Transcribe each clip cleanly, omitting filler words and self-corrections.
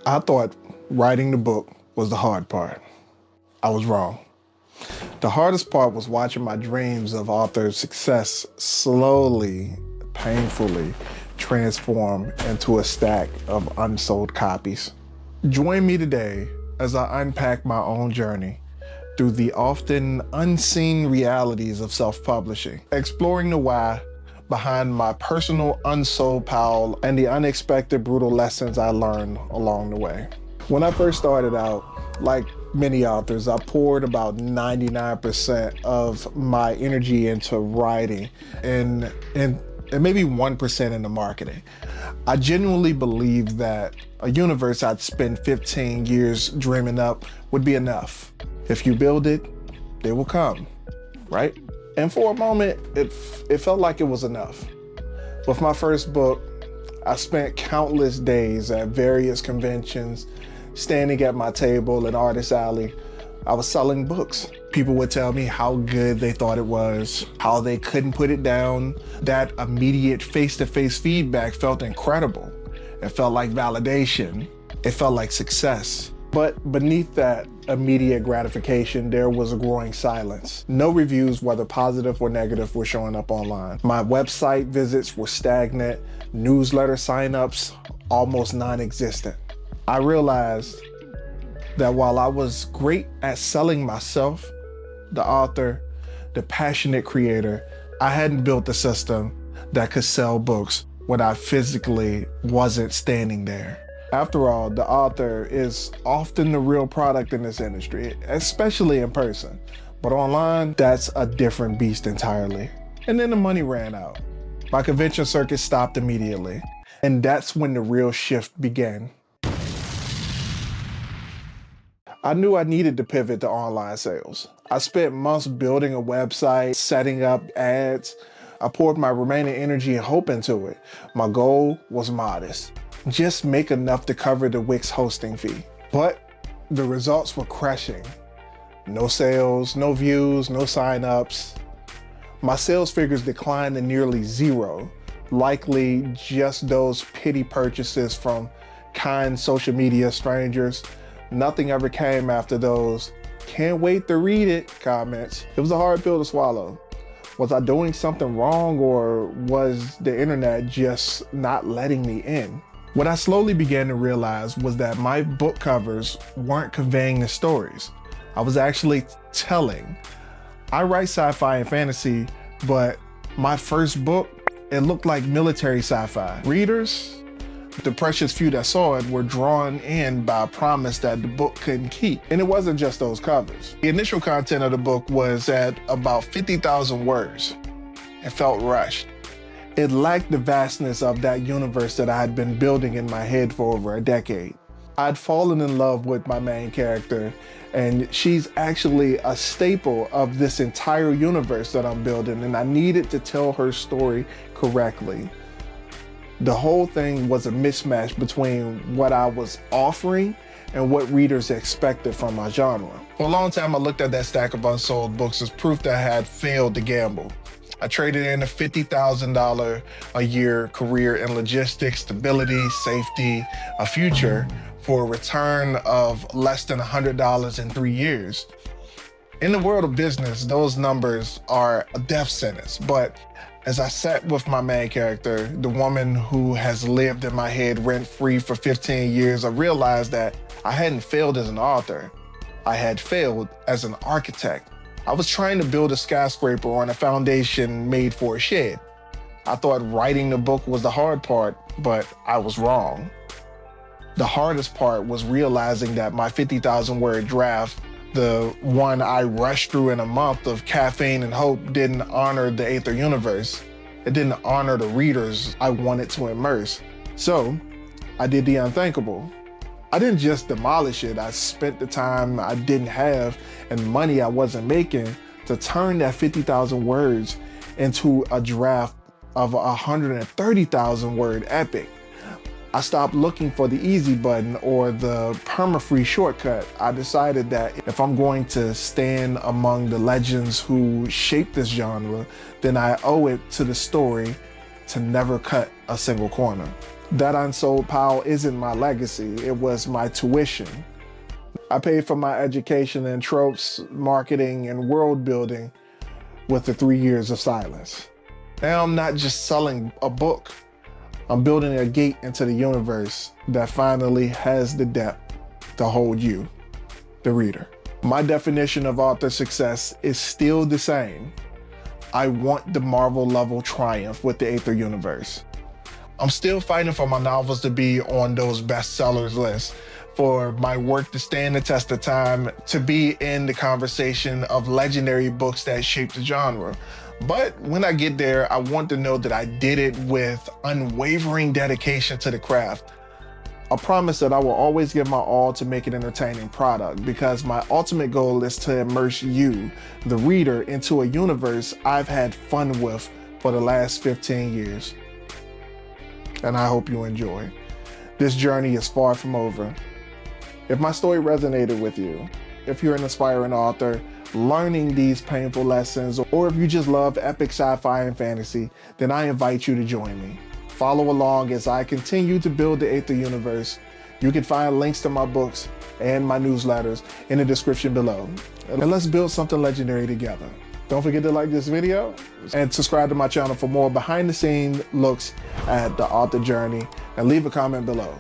I thought writing the book was the hard part. I was wrong. The hardest part was watching my dreams of author success slowly, painfully transform into a stack of unsold copies. Join me today as I unpack my own journey through the often unseen realities of self-publishing, exploring the why behind my personal unsold pile and the unexpected brutal lessons I learned along the way. When I first started out, like many authors, I poured about 99% of my energy into writing and maybe 1% into marketing. I genuinely believed that a universe I'd spend 15 years dreaming up would be enough. If you build it, they will come, right? And for a moment, it felt like it was enough. With my first book, I spent countless days at various conventions, standing at my table in Artist Alley. I was selling books. People would tell me how good they thought it was, how they couldn't put it down. That immediate face-to-face feedback felt incredible. It felt like validation. It felt like success. But beneath that immediate gratification, there was a growing silence. No reviews, whether positive or negative, were showing up online. My website visits were stagnant, newsletter signups almost non-existent. I realized that while I was great at selling myself, the author, the passionate creator, I hadn't built a system that could sell books when I physically wasn't standing there. After all, the author is often the real product in this industry, especially in person. But online, that's a different beast entirely. And then the money ran out. My convention circuit stopped immediately. And that's when the real shift began. I knew I needed to pivot to online sales. I spent months building a website, setting up ads. I poured my remaining energy and hope into it. My goal was modest. Just make enough to cover the Wix hosting fee. But the results were crushing. No sales, no views, no signups. My sales figures declined to nearly zero, likely just those pity purchases from kind social media strangers. Nothing ever came after those "can't wait to read it" comments. It was a hard pill to swallow. Was I doing something wrong, or was the internet just not letting me in? What I slowly began to realize was that my book covers weren't conveying the stories I was actually telling. I write sci-fi and fantasy, but my first book, it looked like military sci-fi. Readers, the precious few that saw it, were drawn in by a promise that the book couldn't keep. And it wasn't just those covers. The initial content of the book was at about 50,000 words. It felt rushed. It lacked the vastness of that universe that I had been building in my head for over a decade. I'd fallen in love with my main character, and she's actually a staple of this entire universe that I'm building, and I needed to tell her story correctly. The whole thing was a mismatch between what I was offering and what readers expected from my genre. For a long time, I looked at that stack of unsold books as proof that I had failed to gamble. I traded in a $50,000 a year career in logistics, stability, safety, a future for a return of less than $100 in 3 years. In the world of business, those numbers are a death sentence. But as I sat with my main character, the woman who has lived in my head rent-free for 15 years, I realized that I hadn't failed as an author. I had failed as an architect. I was trying to build a skyscraper on a foundation made for a shed. I thought writing the book was the hard part, but I was wrong. The hardest part was realizing that my 50,000 word draft, the one I rushed through in a month of caffeine and hope, didn't honor the Aether Universe. It didn't honor the readers I wanted to immerse. So I did the unthinkable. I didn't just demolish it. I spent the time I didn't have and money I wasn't making to turn that 50,000 words into a draft of a 130,000 word epic. I stopped looking for the easy button or the perma-free shortcut. I decided that if I'm going to stand among the legends who shaped this genre, then I owe it to the story to never cut a single corner. That unsold pile isn't my legacy, it was my tuition. I paid for my education in tropes, marketing, and world building with the 3 years of silence. Now I'm not just selling a book, I'm building a gate into the universe that finally has the depth to hold you, the reader. My definition of author success is still the same. I want the Marvel level triumph with the Aether Universe. I'm still fighting for my novels to be on those bestsellers lists, for my work to stand the test of time, to be in the conversation of legendary books that shaped the genre. But when I get there, I want to know that I did it with unwavering dedication to the craft. I promise that I will always give my all to make an entertaining product, because my ultimate goal is to immerse you, the reader, into a universe I've had fun with for the last 15 years. And I hope you enjoy. This journey is far from over. If my story resonated with you, if you're an aspiring author learning these painful lessons, or if you just love epic sci-fi and fantasy, then I invite you to join me. Follow along as I continue to build the Aether Universe. You can find links to my books and my newsletters in the description below. And let's build something legendary together. Don't forget to like this video and subscribe to my channel for more behind the scenes looks at the author journey, and leave a comment below.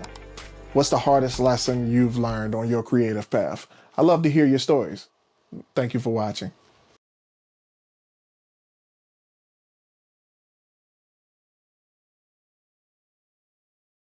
What's the hardest lesson you've learned on your creative path? I love to hear your stories. Thank you for watching.